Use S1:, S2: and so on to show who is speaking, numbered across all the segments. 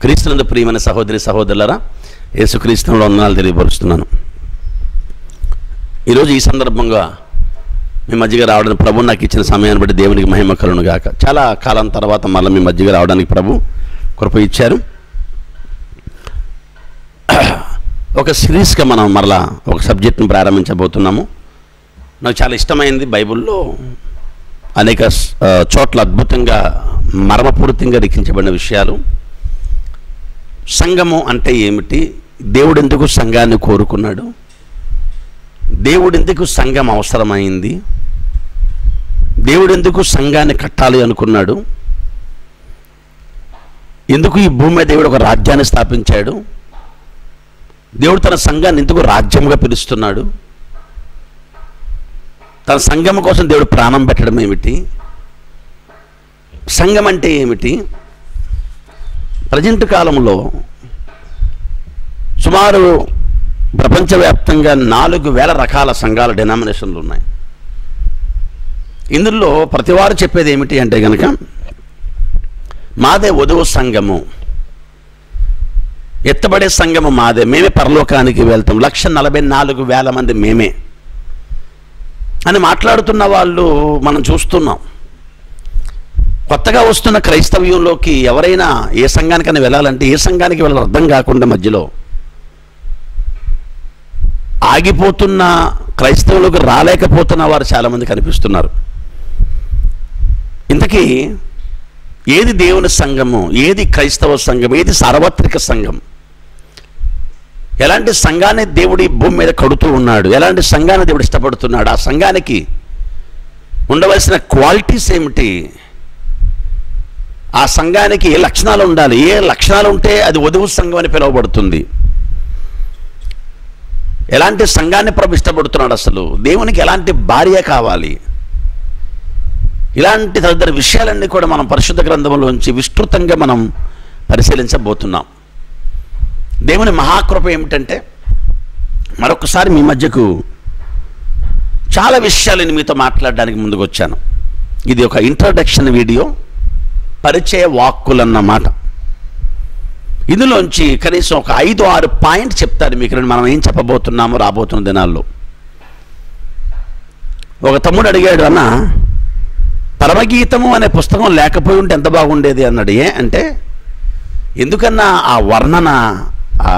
S1: క్రీస్తునందు ప్రియమైన సహోదరి సహోదరులారా, యేసుక్రీస్తులో వందనాలు తెలియపరుస్తున్నాను. ఈరోజు ఈ సందర్భంగా మీ మధ్యగా రావడానికి ప్రభు నాకు ఇచ్చిన సమయాన్ని బట్టి దేవునికి మహిమ కలుగును గాక. చాలా కాలం తర్వాత మళ్ళీ మీ మధ్యగా రావడానికి ప్రభు కృప ఇచ్చారు. ఒక సిరీస్గా మనం మరలా ఒక సబ్జెక్ట్ని ప్రారంభించబోతున్నాము. నాకు చాలా ఇష్టమైంది. బైబిల్లో అనేక చోట్ల అద్భుతంగా మర్మపూరితంగా లిఖించబడిన విషయాలు. సంఘము అంటే ఏమిటి? దేవుడు ఎందుకు సంఘాన్ని కోరుకున్నాడు? దేవుడు ఎందుకు సంఘం అవసరమైంది? దేవుడు ఎందుకు సంఘాన్ని కట్టాలి అనుకున్నాడు? ఎందుకు ఈ భూమి మీద దేవుడు ఒక రాజ్యాన్ని స్థాపించాడు? దేవుడు తన సంఘాన్ని ఎందుకు రాజ్యంగా పిలుస్తున్నాడు? తన సంఘం కోసం దేవుడు ప్రాణం పెట్టడం ఏమిటి? సంఘం అంటే ఏమిటి? ప్రజెంట్ కాలంలో సుమారు ప్రపంచవ్యాప్తంగా 4000 రకాల సంఘాల డినామినేషన్లు ఉన్నాయి. ఇందులో ప్రతివారు చెప్పేది ఏమిటి అంటే కనుక, మాదే వధువు సంఘము, ఎత్తబడే సంఘము మాదే, మేమే పరలోకానికి వెళ్తాం, 1,44,000 మంది మేమే అని మాట్లాడుతున్న వాళ్ళు మనం చూస్తున్నాం. కొత్తగా వస్తున్న క్రైస్తవ్యంలోకి ఎవరైనా ఏ సంఘానికైనా వెళ్ళాలంటే ఏ సంఘానికి వెళ్ళాలి అర్థం కాకుండా మధ్యలో ఆగిపోతున్న, క్రైస్తవులకు రాలేకపోతున్న వారు చాలామంది కనిపిస్తున్నారు. ఇంతకీ ఏది దేవుని సంఘము, ఏది క్రైస్తవ సంఘం, ఏది సార్వత్రిక సంఘం? ఎలాంటి సంఘాన్ని దేవుడి భూమి మీద కడుతూ ఉన్నాడు? ఎలాంటి సంఘాన్ని దేవుడు ఇష్టపడుతున్నాడు? ఆ సంఘానికి ఉండవలసిన క్వాలిటీస్ ఏమిటి? ఆ సంఘానికి ఏ లక్షణాలు ఉండాలి? ఏ లక్షణాలు ఉంటే అది వధువు సంఘం అని పిలువబడుతుంది? ఎలాంటి సంఘాన్ని ప్రభు ఇష్టపడుతున్నాడు? అసలు దేవునికి ఎలాంటి భార్య కావాలి? ఇలాంటి తదితర విషయాలన్నీ కూడా మనం పరిశుద్ధ గ్రంథంలోంచి విస్తృతంగా మనం పరిశీలించబోతున్నాం. దేవుని మహాకృప ఏమిటంటే, మరొకసారి మీ మధ్యకు చాలా విషయాలను మీతో మాట్లాడడానికి ముందుకు వచ్చాను. ఇది ఒక ఇంట్రడక్షన్ వీడియో, పరిచయ వాక్కులన్నమాట. ఇందులోంచి కనీసం ఒక 5-6 పాయింట్ చెప్తారు మీకు. మనం ఏం చెప్పబోతున్నామో రాబోతున్న దినాల్లో. ఒక తమ్ముడు అడిగాడు, అన్న పరమగీతము అనే పుస్తకం లేకపోయి ఉంటే ఎంత బాగుండేది అన్నాడు. ఏ అంటే, ఎందుకన్నా ఆ వర్ణన, ఆ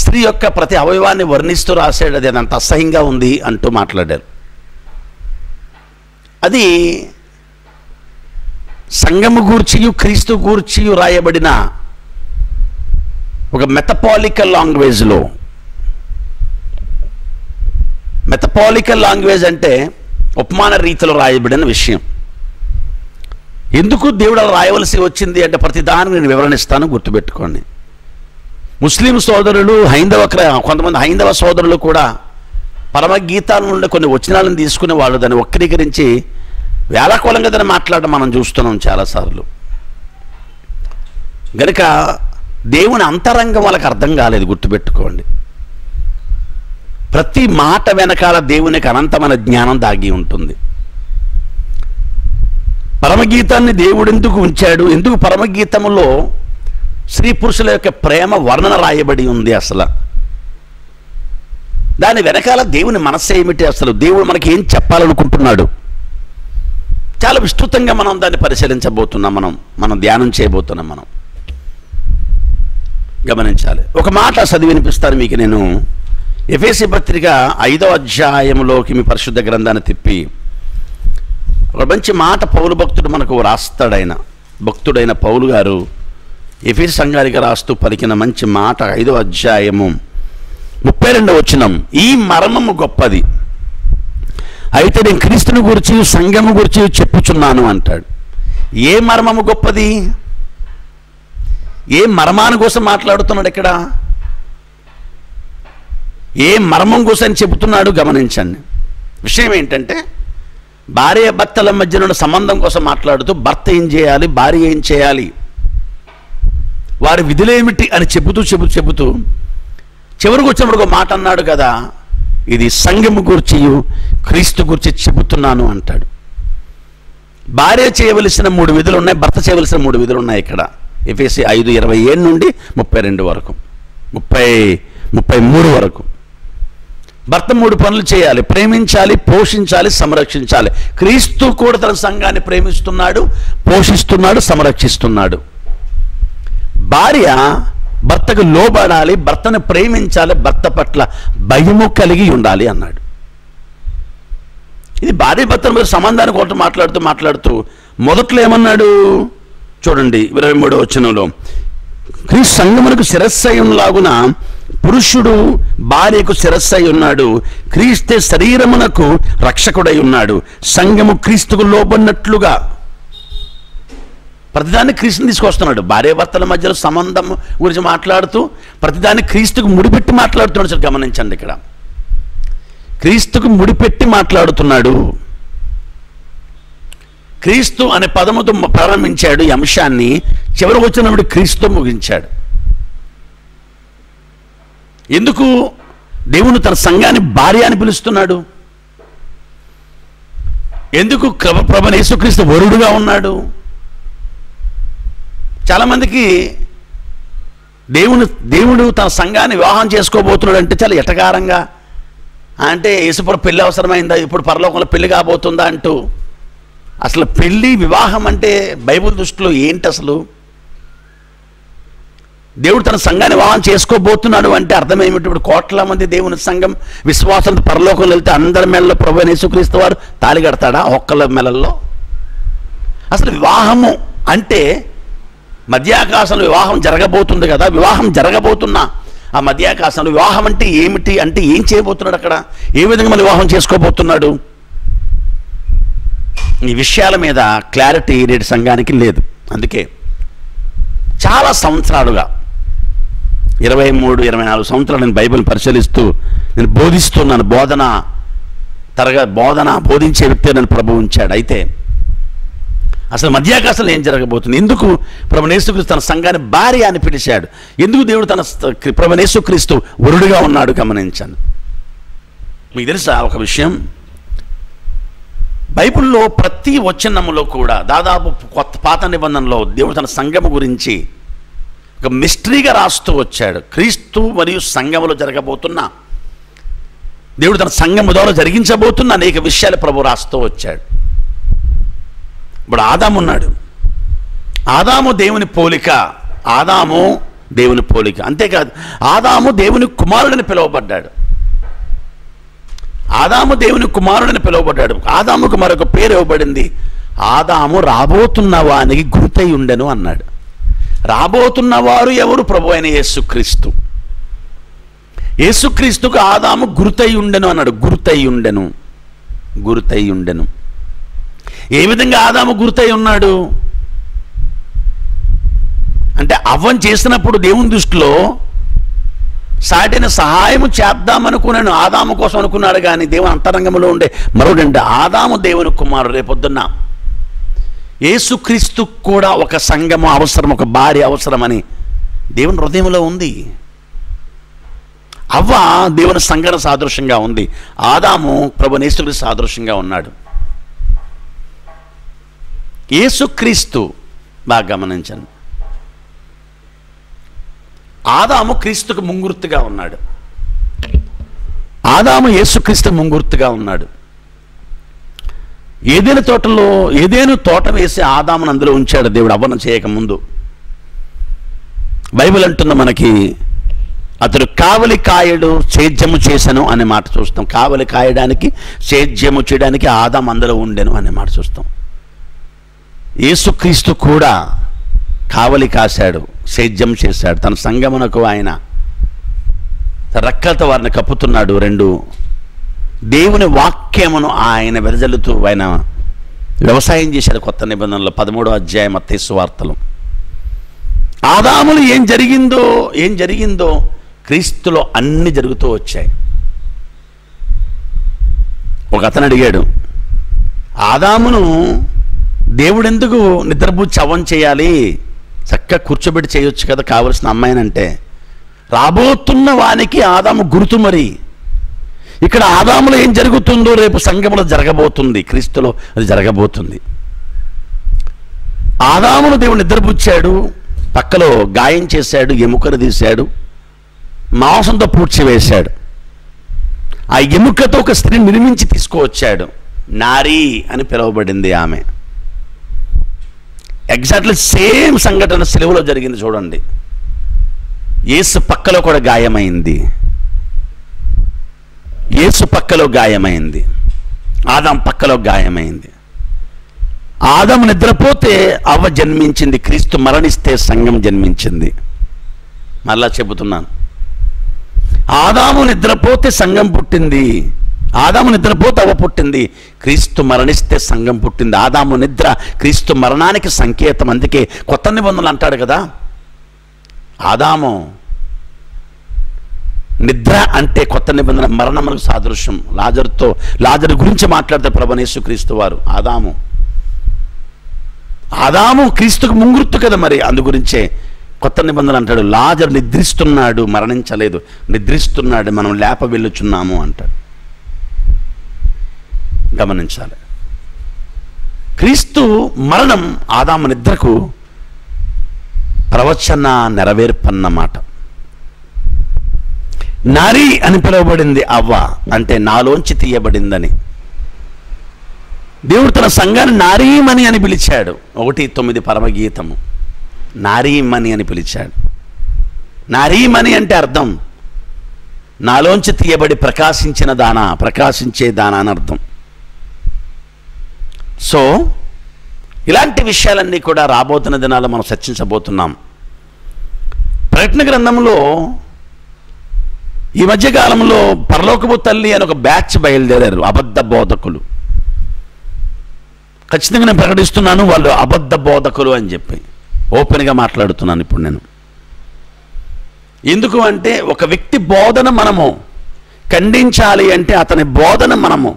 S1: స్త్రీ యొక్క ప్రతి అవయవాన్ని వర్ణిస్తూ రాసాడు, అది అంత అసహ్యంగా ఉంది అంటూ మాట్లాడారు. అది సంఘము గూర్చియు క్రీస్తు గూర్చియు రాయబడిన ఒక మెటపాలికల్ లాంగ్వేజ్లో. మెటపాలికల్ లాంగ్వేజ్ అంటే ఉపమాన రీతిలో రాయబడిన విషయం. ఎందుకు దేవుడు అలా రాయవలసి వచ్చింది అంటే, ప్రతిదాన్ని నేను వివరణిస్తాను, గుర్తుపెట్టుకోండి. ముస్లిం సోదరులు, కొంతమంది హైందవ సోదరులు కూడా పరమగీతాల నుండి కొన్ని వచనాలను తీసుకునే వాళ్ళు దాన్ని వక్రీకరించి వేళాకోళంగా దాన్ని మాట్లాడడం మనం చూస్తున్నాం చాలాసార్లు. గనుక దేవుని అంతరంగం వాళ్ళకి అర్థం కాలేదు, గుర్తుపెట్టుకోండి. ప్రతి మాట వెనకాల దేవునికి అనంతమైన జ్ఞానం దాగి ఉంటుంది. పరమగీతాన్ని దేవుడు ఎందుకు ఉంచాడు? ఎందుకు పరమగీతములో స్త్రీ పురుషుల యొక్క ప్రేమ వర్ణన రాయబడి ఉంది? అసలు దాని వెనకాల దేవుని మనస్సు ఏమిటి? అసలు దేవుడు మనకి ఏం చెప్పాలనుకుంటున్నాడు? చాలా విస్తృతంగా మనం దాన్ని పరిశీలించబోతున్నాం, మనం ధ్యానం చేయబోతున్నాం. మనం గమనించాలి. ఒక మాట చదివి వినిపిస్తాను మీకు. నేను ఎఫెసీ పత్రిక 5వ అధ్యాయంలోకి మీ పరిశుద్ధ గ్రంథాన్ని తిప్పి ఒక మంచి మాట పౌలు భక్తుడు మనకు రాస్తాడు. ఆయన భక్తుడైన పౌలు గారు ఎఫెసీ సంఘానికి రాస్తూ పలికిన మంచి మాట, 5వ అధ్యాయము 32వ వచనం. ఈ మర్మము గొప్పది, అయితే నేను క్రీస్తుని గురించి సంఘము గురించి చెప్పుచున్నాను అంటాడు. ఏ మర్మము గొప్పది? ఏ మర్మాన్ని కోసం మాట్లాడుతున్నాడు ఇక్కడ? ఏ మర్మం కోసం చెబుతున్నాడు? గమనించండి. విషయం ఏంటంటే, భార్య భర్తల మధ్య ఉన్న సంబంధం కోసం మాట్లాడుతూ భర్త ఏం చేయాలి, భార్య ఏం చేయాలి, వారి విధులేమిటి అని చెబుతూ చివరికి వచ్చినప్పుడు ఒక మాట అన్నాడు కదా, ఇది సంఘము గురించి క్రీస్తు గురించి చెబుతున్నాను అంటాడు. భార్య చేయవలసిన 3 విధులు ఉన్నాయి, భర్త చేయవలసిన 3 విధులు ఉన్నాయి ఇక్కడ. ఎఫెసీ 5:27 నుండి 32 వరకు 33 వరకు. భర్త 3 పనులు చేయాలి: ప్రేమించాలి, పోషించాలి, సంరక్షించాలి. క్రీస్తు కూడా తన సంఘాన్ని ప్రేమిస్తున్నాడు, పోషిస్తున్నాడు, సంరక్షిస్తున్నాడు. భార్య భర్తకు లోబడాలి, భర్తను ప్రేమించాలి, భర్త పట్ల భయము కలిగి ఉండాలి అన్నాడు. ఇది భార్య భర్తల మీద సంబంధాన్ని కొట్టు మాట్లాడుతూ మొదట్లో ఏమన్నాడు చూడండి, 23వ వచనంలో, క్రీస్తు సంఘమునకు శిరస్సయులాగున పురుషుడు భార్యకు శిరస్సై ఉన్నాడు, క్రీస్తే శరీరమునకు రక్షకుడై ఉన్నాడు. సంఘము క్రీస్తుకు లోబడినట్లుగా ప్రతిదాన్ని క్రీస్తుని తీసుకొస్తున్నాడు. భార్యాభర్తల మధ్యలో సంబంధం గురించి మాట్లాడుతూ ప్రతిదాన్ని క్రీస్తుకు ముడిపెట్టి మాట్లాడుతున్నాడు. సార్ గమనించండి, ఇక్కడ క్రీస్తుకు ముడిపెట్టి మాట్లాడుతున్నాడు. క్రీస్తు అనే పదముతో ప్రారంభించాడు ఈ అంశాన్ని, చివరికి వచ్చినప్పుడు క్రీస్తు ముగించాడు. ఎందుకు దేవుడు తన సంఘాన్ని భార్య అని పిలుస్తున్నాడు? ఎందుకు ప్రభువైన యేసుక్రీస్తు వరుడుగా ఉన్నాడు? చాలామందికి దేవుడు తన సంఘాన్ని వివాహం చేసుకోబోతున్నాడు అంటే చాలా ఎటకారంగా, అంటే యేసుప్రభు పెళ్ళి అవసరమైందా, ఇప్పుడు పరలోకంలో పెళ్లి కాబోతుందా అంటూ. అసలు పెళ్ళి వివాహం అంటే బైబిల్ దృష్టిలో ఏంటి? అసలు దేవుడు తన సంఘాన్ని వివాహం చేసుకోబోతున్నాడు అంటే అర్థం ఏమిటి? ఇప్పుడు కోట్ల మంది దేవుని సంఘం విశ్వాసంతో పరలోకంలో వెళ్తే అందరి మెడలో ప్రభువైన యేసుక్రీస్తు వారు తాళి కడతాడా? ఒక్కళ్ళ మెడల్లో? అసలు వివాహము అంటే మధ్యాకాశంలో వివాహం జరగబోతుంది కదా, వివాహం జరగబోతున్నా ఆ మధ్యాకాశంలో వివాహం అంటే ఏమిటి, అంటే ఏం చేయబోతున్నాడు, అక్కడ ఏ విధంగా మన వివాహం చేసుకోబోతున్నాడు? ఈ విషయాల మీద క్లారిటీ నేటి సంఘానికి లేదు. అందుకే చాలా సంవత్సరాలుగా 23-24 సంవత్సరాలు నేను బైబిల్ పరిశీలిస్తూ నేను బోధిస్తున్నాను. బోధించే వ్యక్తి నన్ను ప్రభువు ఉంచాడు. అయితే అసలు మధ్యాకాశంలో ఏం జరగబోతుంది? ఎందుకు ప్రభువైన యేసుక్రీస్తు తన సంఘాన్ని భార్య అని పిలిచాడు? ఎందుకు దేవుడు తన ప్రభువైన యేసుక్రీస్తు వరుడుగా ఉన్నాడు? గమనించాను. మీకు తెలుసా ఒక విషయం, బైబిల్లో ప్రతి వచనములో కూడా దాదాపు పాత నిబంధనలో దేవుడు తన సంఘము గురించి ఒక మిస్టరీగా రాస్తూ వచ్చాడు. క్రీస్తు మరియు సంఘములో జరగబోతున్న, దేవుడు తన సంఘము ద్వారా జరిగించబోతున్న అనేక విషయాలు ప్రభు రాస్తూ వచ్చాడు. ఇప్పుడు ఆదాము ఉన్నాడు. ఆదాము దేవుని పోలిక, అంతేకాదు ఆదాము దేవుని కుమారుడని పిలువబడ్డాడు. ఆదాముకు మరొక పేరు ఇవ్వబడింది. ఆదాము రాబోతున్న వానికి గుర్తై ఉండెను అన్నాడు. రాబోతున్నవారు ఎవరు? ప్రభు అయిన యేసుక్రీస్తు. యేసుక్రీస్తుకు ఆదాము గుర్తై ఉండెను అన్నాడు. గుర్తై ఉండెను. ఏ విధంగా ఆదాము గుర్తై ఉన్నాడు అంటే, అవ్వను చేసినప్పుడు దేవుని దృష్టిలో సాటిన సహాయము చేద్దామనుకున్నాను, ఆదాము కోసం అనుకున్నాడు. కానీ దేవుని అంతరంగంలో ఉండే మరొకటి, ఆదాము దేవుని కుమారుడు. రేపొద్దున్న యేసుక్రీస్తు కూడా ఒక సంఘము అవసరం, ఒక భార్య అవసరమని దేవుని హృదయంలో ఉంది. అవ్వ దేవుని సంఘన సాదృశ్యంగా ఉంది, ఆదాము ప్రభువైన యేసుక్రీస్తు సాదృశ్యంగా ఉన్నాడు. యేసుక్రీస్తు బాగా గమనించండి, ఆదాము క్రీస్తుకు ముంగుర్తుగా ఉన్నాడు. ఆదాము యేసుక్రీస్తు ముంగుర్తుగా ఉన్నాడు. ఏదేను తోట వేసి ఆదామును అందులో ఉంచాడు దేవుడు, అవ్వను చేయకముందు. బైబిల్ అంటున్న మనకి, అతడు కావలి కాయడు సేద్యము చేశాను అనే మాట చూస్తాం. కావలి కాయడానికి, సేద్యము చేయడానికి ఆదాము అందులో ఉండెను అనే మాట చూస్తాం. యేసుక్రీస్తు కూడా కావలి కాశాడు, సేద్యం చేశాడు. తన సంఘమునకు ఆయన రెక్కలతో వారిని కప్పుతున్నాడు. 2 దేవుని వాక్యమును ఆయన వెదజల్లుతూ ఆయన వ్యవసాయం చేశాడు. కొత్త నిబంధనలో 13వ అధ్యాయం మత్తయి సువార్తలు. ఆదాములు ఏం జరిగిందో క్రీస్తులో అన్ని జరుగుతూ వచ్చాయి. ఒక అతను అడిగాడు, ఆదామును దేవుడెందుకు నిద్రపుచ్చి అవ్వం చేయాలి, చక్కగా కూర్చోబెట్టి చేయొచ్చు కదా కావలసిన అమ్మాయినంటే. రాబోతున్న వానికి ఆదాము గుర్తు. మరి ఇక్కడ ఆదాములో ఏం జరుగుతుందో రేపు సంఘములో జరగబోతుంది, క్రీస్తులో అది జరగబోతుంది. ఆదామును దేవుడు నిద్రపుచ్చాడు, పక్కలో గాయం చేశాడు, ఎముకను తీశాడు, మాంసంతో పూడ్చివేశాడు. ఆ ఎముకతో ఒక స్త్రీని నిర్మించి తీసుకువచ్చాడు. నారీ అని పిలువబడింది ఆమె. ఎగ్జాక్ట్లీ సేమ్ సంఘటన సిలువలో జరిగింది చూడండి. యేసు పక్కలో కూడా గాయమైంది. యేసు పక్కలో గాయమైంది. ఆదాం పక్కలో గాయమైంది. ఆదాము నిద్రపోతే అవ్వ జన్మించింది. క్రీస్తు మరణిస్తే సంఘం జన్మించింది. మళ్ళా చెబుతున్నాను, ఆదాము నిద్రపోతే సంఘం పుట్టింది. ఆదాము నిద్రపోతే అవ్వ పుట్టింది. క్రీస్తు మరణిస్తే సంఘం పుట్టింది. ఆదాము నిద్ర క్రీస్తు మరణానికి సంకేతం. అందుకే కొత్త నిబంధనలు అంటాడు కదా, ఆదాము నిద్ర అంటే కొత్త నిబంధన మరణములకు సాదృశ్యం. లాజరు గురించి మాట్లాడితే ప్రభువైన యేసుక్రీస్తు వారు ఆదాము క్రీస్తుకు ముంగుర్తు కదా, మరి అందు గురించే కొత్త నిబంధన అంటాడు, లాజరు నిద్రిస్తున్నాడు, మరణించలేదు, నిద్రిస్తున్నాడు, మనం లేప వెళ్ళుచున్నాము అంటాడు. గమనించాలి, క్రీస్తు మరణం ఆదాము నిద్రకు ప్రవచన నెరవేర్పన్నమాట. నారీ అని పిలువబడింది అవ్వ, అంటే నాలోంచి తీయబడిందని. దేవుడు తన సంఘాన్ని నారీమణి అని పిలిచాడు. 1:9 పరమగీతము. నారీమణి అని పిలిచాడు. నారీమణి అంటే అర్థం నాలోంచి తీయబడి ప్రకాశించిన దానా, ప్రకాశించే దానా అని అర్థం. సో ఇలాంటి విషయాలన్నీ కూడా రాబోతున్న దినాల్లో మనం చర్చించబోతున్నాం. ప్రకటన గ్రంథంలో ఈ మధ్యకాలంలో పరలోకపు తల్లి అని ఒక బ్యాచ్ బయలుదేరారు, అబద్ధ బోధకులు. ఖచ్చితంగా నేను ప్రకటిస్తున్నాను, వాళ్ళు అబద్ధ బోధకులు అని చెప్పి ఓపెన్గా మాట్లాడుతున్నాను ఇప్పుడు నేను. ఎందుకు అంటే ఒక వ్యక్తి బోధన మనము ఖండించాలి అంటే అతని బోధన మనము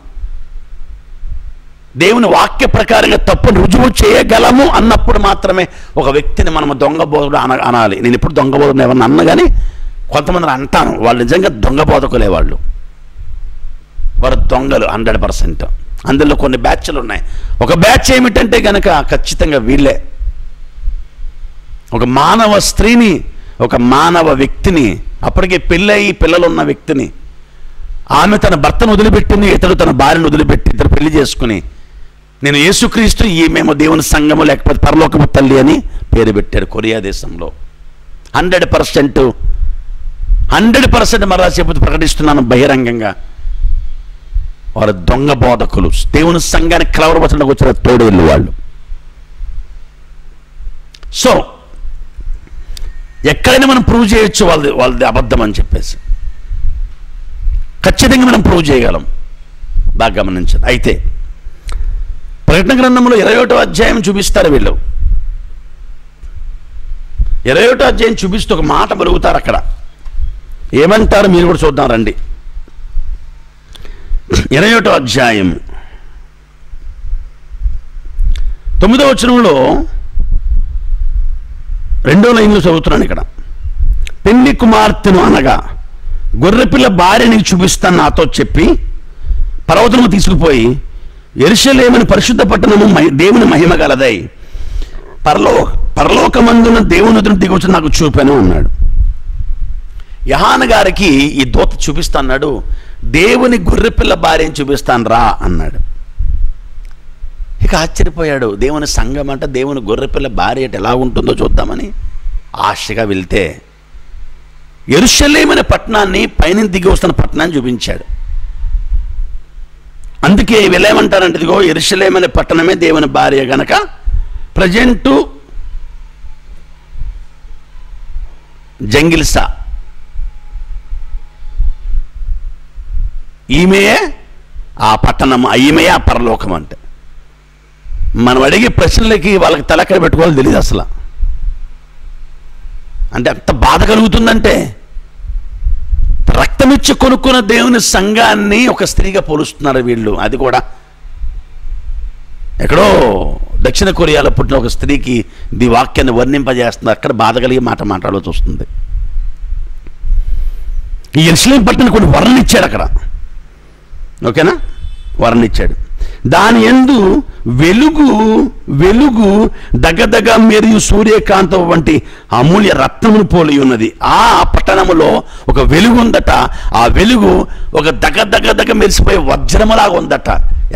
S1: దేవుని వాక్య ప్రకారంగా తప్పును రుజువు చేయగలము అన్నప్పుడు మాత్రమే ఒక వ్యక్తిని మనము దొంగ బోధకుడు అనాలి. నేను ఇప్పుడు దొంగ బోధకుడు ఎవరిని అన్నా కానీ కొంతమందిని అంటాను, వాళ్ళు నిజంగా దొంగ బోధకులే. వారు దొంగలు 100%. అందులో కొన్ని బ్యాచ్లు ఉన్నాయి. ఒక బ్యాచ్ ఏమిటంటే కనుక ఖచ్చితంగా వీళ్ళే ఒక మానవ స్త్రీని, ఒక మానవ వ్యక్తిని, అప్పటికే పెళ్ళయి పిల్లలున్న వ్యక్తిని, ఆమె తన భర్తను వదిలిపెట్టింది, ఇతడు తన భార్యను వదిలిపెట్టి ఇద్దరు పెళ్లి చేసుకుని నేను యేసుక్రీస్తు ఈమెమో దేవుని సంఘము లేకపోతే పరలోకపు తల్లి అని పేరు పెట్టారు కొరియా దేశంలో. 100% మరలా చెబుతూ ప్రకటిస్తున్నాను బహిరంగంగా, వారు దొంగ బోధకులు. దేవుని సంఘానికి కలవరపరచడానికి వచ్చిన తోడేళ్ళు వాళ్ళు. సో ఎక్కడైనా మనం ప్రూవ్ చేయొచ్చు వాళ్ళది అబద్ధం అని చెప్పేసి, ఖచ్చితంగా మనం ప్రూవ్ చేయగలం. బాగా గమనించండి. అయితే ప్రకటన గ్రంథంలో 21వ అధ్యాయం చూపిస్తారు వీళ్ళు. 21వ అధ్యాయం చూపిస్తూ ఒక మాట పలుకుతారు అక్కడ. ఏమంటారు మీరు కూడా చూద్దాం రండి. 21వ అధ్యాయం 9వ వచనంలో 2వ లైన్లో చదువుతున్నాను ఇక్కడ. పెళ్లి కుమార్తెను అనగా గొర్రెపిల్ల భార్యని చూపిస్తాను నాతో చెప్పి పర్వతము తీసుకుపోయి యెరూషలేమును పరిశుద్ధ పట్టణము దేవుని మహిమ గలదై పరలోకమందున దేవుని ఎదుట దిగొచ్చి నాకు చూపాను అన్నాడు. యోహాను గారికి ఈ దూత చూపిస్తాన్నాడు, దేవుని గొర్రెపిల్ల భార్యని చూపిస్తాను రా అన్నాడు. ఇక ఆశ్చర్యపోయాడు. దేవుని సంఘం అంటే దేవుని గొర్రెపిల్ల భార్య ఎలా ఉంటుందో చూద్దామని ఆశగా వెళ్తే యెరూషలేము అనే పట్టణాన్ని, పైన దిగి వస్తున్న పట్టణాన్ని చూపించాడు. అందుకే వీళ్ళేమంటారంటే, ఇదిగో యెరూషలేము అనే పట్టణమే దేవుని భార్య గనక ప్రజెంటు జంగిల్సా ఈమెయే ఆ పట్టణం, ఈమెయే ఆ పరలోకం. అంటే మనం అడిగే ప్రశ్నలకి వాళ్ళకి తలక్కడ పెట్టుకోవాలని తెలియదు అసలు. అంటే అంత బాధ కలుగుతుందంటే, రక్తమిచ్చి కొనుక్కున్న దేవుని సంఘాన్ని ఒక స్త్రీగా పోలుస్తున్నారు వీళ్ళు. అది కూడా ఎక్కడో దక్షిణ కొరియాలో పుట్టిన ఒక స్త్రీకి ఈ వాక్యాన్ని వర్ణింపజేస్తున్నారు. అక్కడ బాధ కలిగే మాట మాట్లాడాల్సి వస్తుంది. ఈ యెరూషలేము పట్టణాన్ని కొన్ని వర్ణించాడు అక్కడ. ఓకేనా, వర్ణించాడు. దాని యందు వెలుగు వెలుగు దగదగ మరియు సూర్యకాంతం వంటి అమూల్య రత్నమును పోలి ఉన్నది. ఆ పట్టణములో ఒక వెలుగు ఉందట. ఆ వెలుగు ఒక దగదగ మెరిసిపోయే వజ్రములాగా ఉందట.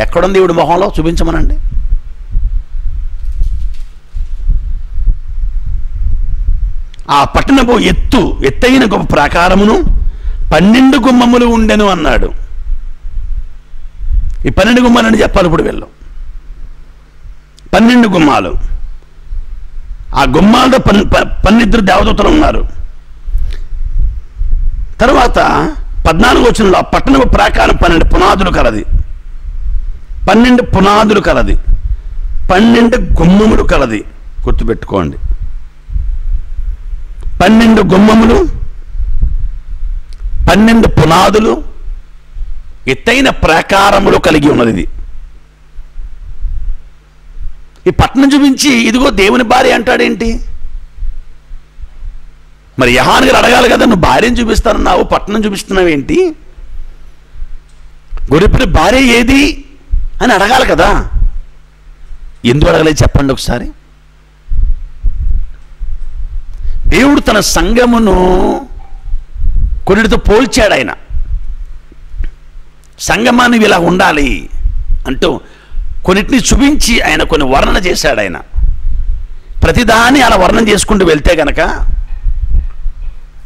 S1: ఎక్కడుంది దేవుడి మొహంలో? చూపించమనండి. ఆ పట్టణపు ఎత్తైన గొప్ప ప్రాకారమును 12 గుమ్మములు ఉండెను అన్నాడు. ఈ 12 గుమ్మాలని చెప్పాలి ఇప్పుడు వీళ్ళు. 12 గుమ్మాలు. ఆ గుమ్మాలతో 12 దేవదూతలు ఉన్నారు. తర్వాత 14 వచనంలో ఆ పట్టణపు ప్రాకారం 12 పునాదులు కలది. 12 పునాదులు కలది. 12 గుమ్మములు కలది. గుర్తుపెట్టుకోండి. 12 గుమ్మములు, 12 పునాదులు, ఎత్తైన ప్రాకారములు కలిగి ఉన్నది ఇది. ఈ పట్టణం చూపించి ఇదిగో దేవుని భార్య అంటాడేంటి? మరి యోహాను గారు అడగాలి కదా, నువ్వు భార్యను చూపిస్తానన్నావు, పట్టణం చూపిస్తున్నావు ఏంటి? గొర్రెపిల్ల భార్య ఏది అని అడగాలి కదా. ఎందుకు అడగలేదు చెప్పండి ఒకసారి. దేవుడు తన సంఘమును కొన్నిటితో పోల్చాడు. ఆయన సంగమాన్ని ఇలా ఉండాలి అంటూ కొన్నిటిని చూపించి ఆయన కొన్ని వర్ణన చేశాడు. ఆయన ప్రతిదాన్ని అలా వర్ణన చేసుకుంటూ వెళ్తే గనక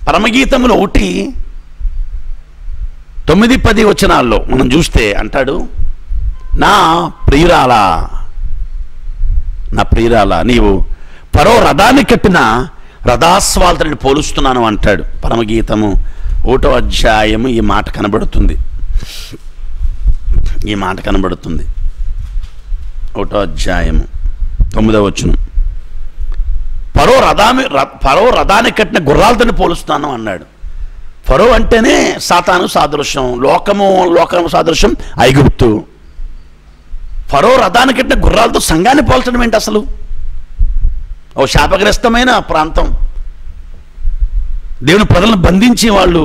S1: పరమగీతములో 1:9-10 వచనాల్లో మనం చూస్తే అంటాడు, నా ప్రియురాలా నీవు పరో రథాన్ని కట్టిన రథాస్వాల్తని పోలుస్తున్నాను అంటాడు. పరమగీతము 1వ అధ్యాయము ఈ మాట కనబడుతుంది. 1వ అధ్యాయము 9వ వచనం. ఫరో రథాన్ని కట్టిన గుర్రాలతో పోలుస్తాను అన్నాడు. ఫరో అంటేనే సాతాను సాదృశ్యం, లోకము సాదృశ్యం ఐగుప్తు. ఫరో రథాన్ని కట్టిన గుర్రాలతో సంఘాన్ని పోల్చడం ఏంటి అసలు? ఓ శాపగ్రస్తమైన ప్రాంతం. దేవుని ప్రజలను బంధించి వాళ్ళు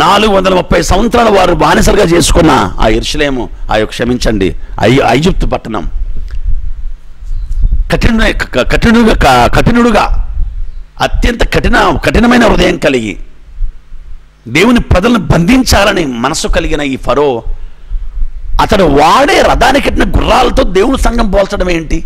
S1: 430 సంవత్సరాల వారు బానిసలుగా చేసుకున్న ఆ యెరూషలేము, క్షమించండి, ఐగుప్తు పట్టణం కఠినుడుగా అత్యంత కఠినమైన హృదయం కలిగి దేవుని ప్రజలను బంధించాలని మనసు కలిగిన ఈ ఫరో, అతడు వాడే రథాన్ని కట్టిన గుర్రాలతో దేవుని సంఘం పోల్చడం ఏంటి?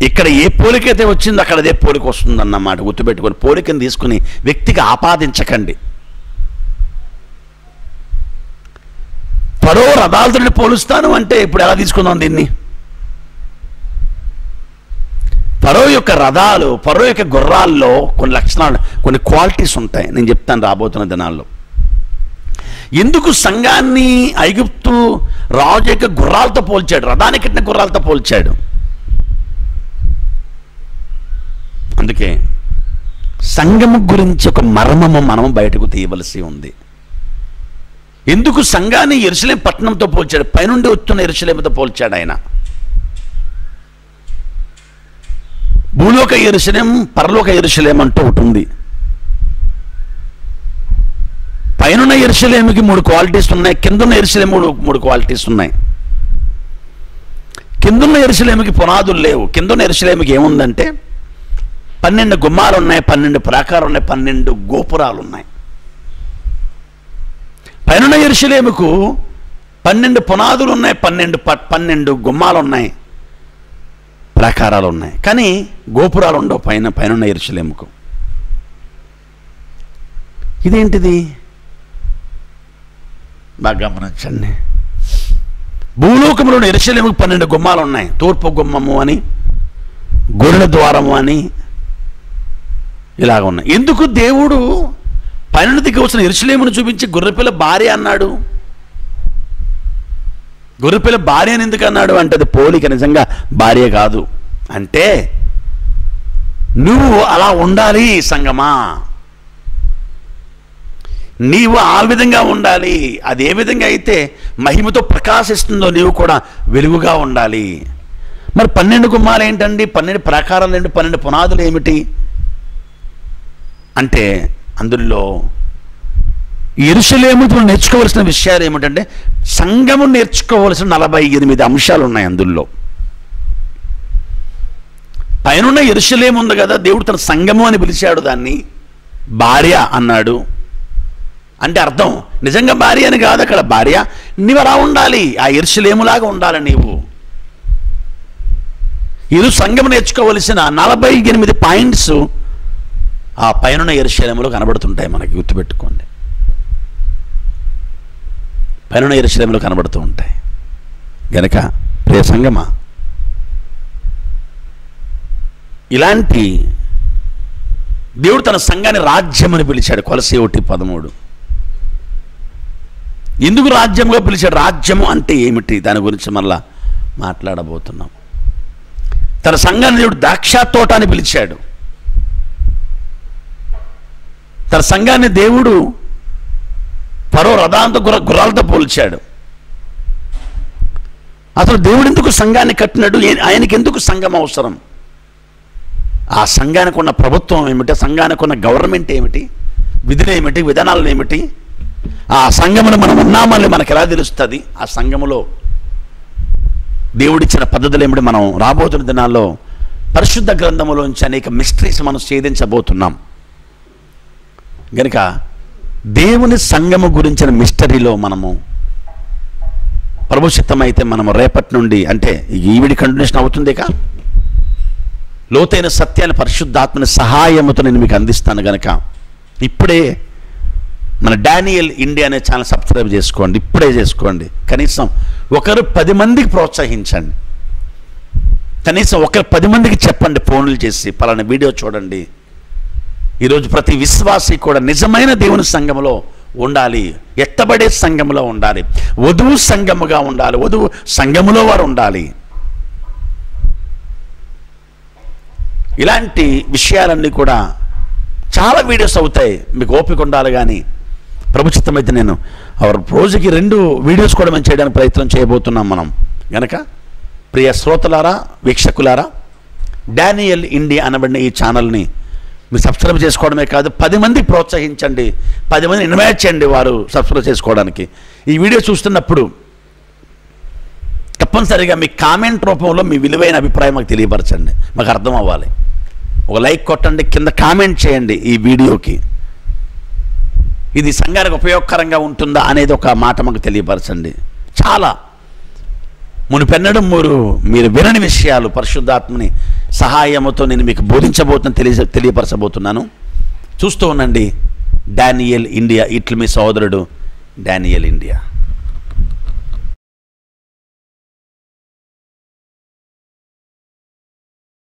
S1: ఇక్కడ ఏ పోలికైతే వచ్చిందో అక్కడ అదే పోలిక వస్తుందన్నమాట. గుర్తుపెట్టుకొని పోలికను తీసుకుని వ్యక్తికి ఆపాదించకండి. ఫరో రథాలతో పోలుస్తాను అంటే ఇప్పుడు ఎలా తీసుకుందాం దీన్ని? ఫరో యొక్క రథాలు, ఫరో యొక్క గుర్రాల్లో కొన్ని లక్షణాలు, కొన్ని క్వాలిటీస్ ఉంటాయి. నేను చెప్తాను రాబోతున్న దినాల్లో. ఎందుకు సంఘాన్ని ఐగుప్తు రాజు యొక్క గుర్రాలతో పోల్చాడు, రథానికి కట్టిన గుర్రాలతో పోల్చాడు? అందుకే సంఘము గురించి ఒక మర్మము మనం బయటకు తీయవలసి ఉంది. ఎందుకు సంఘాన్ని యెరూషలేము పట్టణంతో పోల్చాడు? పైనుండి వస్తున్న యెరూషలేముతో పోల్చాడు ఆయన. భూలోక యెరూషలేము, పరలోక యెరూషలేము అంటూ ఒకటి ఉంది. పైనున్న యెరూషలేముకి 3 క్వాలిటీస్ ఉన్నాయి, కిందున్న యెరూషలేము 3 క్వాలిటీస్ ఉన్నాయి. కిందున్న యెరూషలేముకి పునాదులు లేవు. కిందున్న యెరూషలేముకి ఏముందంటే 12 గుమ్మాలు ఉన్నాయి, 12 ప్రాకారాలు ఉన్నాయి, 12 గోపురాలు ఉన్నాయి. పైనున్న యెరూషలేముకు 12 పునాదులు ఉన్నాయి, 12 గుమ్మాలు ఉన్నాయి, ప్రాకారాలు ఉన్నాయి. కానీ గోపురాలు ఉండవు పైనున్న యెరూషలేముకు. ఇదేంటిది? బాగా గమనించండి. భూలోకంలోని యెరూషలేముకు 12 గుమ్మాలు ఉన్నాయి. తూర్పు గుమ్మము అని, గొర్రెల ద్వారము అని ఇలాగ ఉన్నాయి. ఎందుకు దేవుడు పైన దిగి వచ్చిన యెరూషలేమును చూపించి గొర్రెపిల్ల భార్య అన్నాడు? గొర్రెపిల్ల భార్య అని ఎందుకు అన్నాడు అంటే అది పోలిక, నిజంగా భార్య కాదు. అంటే నువ్వు అలా ఉండాలి సంగమా, నీవు ఆ విధంగా ఉండాలి. అది ఏ విధంగా అయితే మహిమతో ప్రకాశిస్తుందో నీవు కూడా వెలుగుగా ఉండాలి. మరి 12 గుమ్మాలు ఏంటండి? 12 ప్రాకారాలు ఏంటి? 12 పునాదులు ఏమిటి అంటే అందులో యెరూషలేముతో నేర్చుకోవాల్సిన విషయాలు ఏమిటంటే, సంఘము నేర్చుకోవాల్సిన 48 అంశాలు ఉన్నాయి అందులో. పైన యెరూషలేము ఉంది కదా, దేవుడు తన సంఘము అని పిలిచాడు, దాన్ని భార్య అన్నాడు. అంటే అర్థం నిజంగా భార్య అని కాదు, అక్కడ భార్య నీవు అలా ఉండాలి, ఆ యెరూషలేములాగా ఉండాలి నీవు. ఈరోజు సంఘం నేర్చుకోవలసిన 48 పాయింట్స్ ఆ పైన యెరూషలేములో కనబడుతుంటాయి. మనకి గుర్తుపెట్టుకోండి, పైన యెరూషలేములో కనబడుతూ ఉంటాయి. గనక ప్రియ సంఘమా, ఇలాంటి దేవుడు తన సంఘాన్ని రాజ్యం అని పిలిచాడు. కొలస్సీ 1:13. ఎందుకు రాజ్యంగా పిలిచాడు? రాజ్యము అంటే ఏమిటి, దాని గురించి మళ్ళా మాట్లాడబోతున్నాం. తన సంఘాన్ని దేవుడు ద్రాక్ష తోట అని పిలిచాడు. తన సంఘాన్ని దేవుడు ఫరో రథాంత గుర్రాలతో పోల్చాడు. అసలు దేవుడు ఎందుకు సంఘాన్ని కట్టినాడు? ఆయనకి ఎందుకు సంఘం అవసరం? ఆ సంఘానికి ఉన్న ప్రభుత్వం ఏమిటి, సంఘానికి ఉన్న గవర్నమెంట్ ఏమిటి, విధులు ఏమిటి, విధానాలు ఏమిటి, ఆ సంఘములో మనం ఉన్నామని మనకు ఎలా తెలుస్తుంది? ఆ సంఘములో దేవుడిచ్చిన పద్ధతులు ఏమిటి? మనం రాబోతున్న దినాల్లో పరిశుద్ధ గ్రంథములోంచి అనేక మిస్టరీస్ మనం ఛేదించబోతున్నాం. గనుక దేవుని సంఘము గురించిన మిస్టరీలో మనము ప్రభుచిత్తమైతే మనము రేపటి నుండి, అంటే ఈవిడి కంటిన్యూషన్ అవుతుందిక, లోతైన సత్యాన్ని పరిశుద్ధాత్మని సహాయముతో నేను మీకు అందిస్తాను. గనక ఇప్పుడే మన డానియల్ ఇండియా అనే ఛానల్ సబ్స్క్రైబ్ చేసుకోండి, ఇప్పుడే చేసుకోండి. కనీసం ఒకరు 10 మందికి ప్రోత్సహించండి. కనీసం ఒకరు 10 మందికి చెప్పండి, ఫోన్లు చేసి పలానా వీడియో చూడండి. ఈరోజు ప్రతి విశ్వాసి కూడా నిజమైన దేవుని సంఘములో ఉండాలి, ఎత్తబడే సంఘములో ఉండాలి, వధువు సంఘముగా ఉండాలి, వధువు సంఘములో వారు ఉండాలి. ఇలాంటి విషయాలన్నీ కూడా చాలా వీడియోస్ అవుతాయి, మీకు ఓపిక ఉండాలి. కానీ ప్రభుచిత్తమైతే నేను రోజుకి 2 వీడియోస్ కూడా మేము చేయడానికి ప్రయత్నం చేయబోతున్నాం మనం. గనక ప్రియ శ్రోతలారా, వీక్షకులారా, డానియల్ ఇండియా అనబడిన ఈ ఛానల్ని మీరు సబ్స్క్రైబ్ చేసుకోవడమే కాదు, 10 మందికి ప్రోత్సహించండి, 10 మందిని ఇన్వైట్ చేయండి వారు సబ్స్క్రైబ్ చేసుకోవడానికి. ఈ వీడియో చూస్తున్నప్పుడు తప్పనిసరిగా మీ కామెంట్ రూపంలో మీ విలువైన అభిప్రాయం మాకు తెలియపరచండి, మాకు అర్థం అవ్వాలి. ఒక లైక్ కొట్టండి, కింద కామెంట్ చేయండి ఈ వీడియోకి. ఇది సంఘానికి ఉపయోగకరంగా ఉంటుందా అనేది ఒక మాట మాకు తెలియపరచండి. చాలా మునిపెన్నడం మీరు వినని విషయాలు పరిశుద్ధాత్మని సహాయముతో నేను మీకు తెలియపరచబోతున్నాను. చూస్తూ ఉండండి డానియల్ ఇండియా. ఇట్లు మీ సోదరుడు డానియల్ ఇండియా.